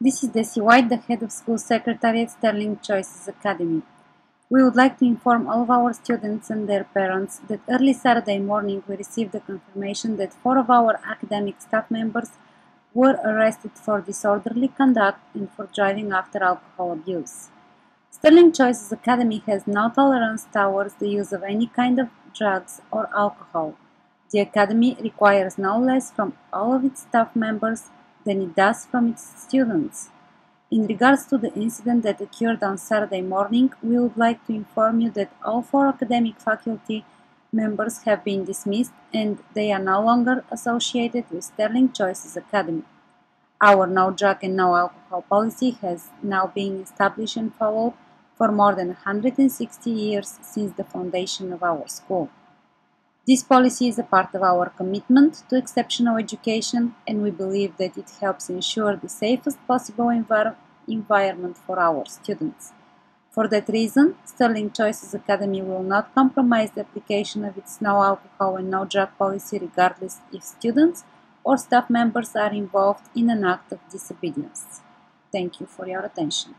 This is Desi White, the head of school secretary at Sterling Choices Academy. We would like to inform all of our students and their parents that early Saturday morning we received a confirmation that 4 of our academic staff members were arrested for disorderly conduct and for driving after alcohol abuse. Sterling Choices Academy has no tolerance towards the use of any kind of drugs or alcohol. The Academy requires no less from all of its staff members than it does from its students. In regards to the incident that occurred on Saturday morning, we would like to inform you that all 4 academic faculty members have been dismissed and they are no longer associated with Sterling Choices Academy. Our no drug and no alcohol policy has now been established and followed for more than 160 years since the foundation of our school. This policy is a part of our commitment to exceptional education, and we believe that it helps ensure the safest possible environment for our students. For that reason, Sterling Choices Academy will not compromise the application of its no alcohol and no drug policy regardless if students or staff members are involved in an act of disobedience. Thank you for your attention.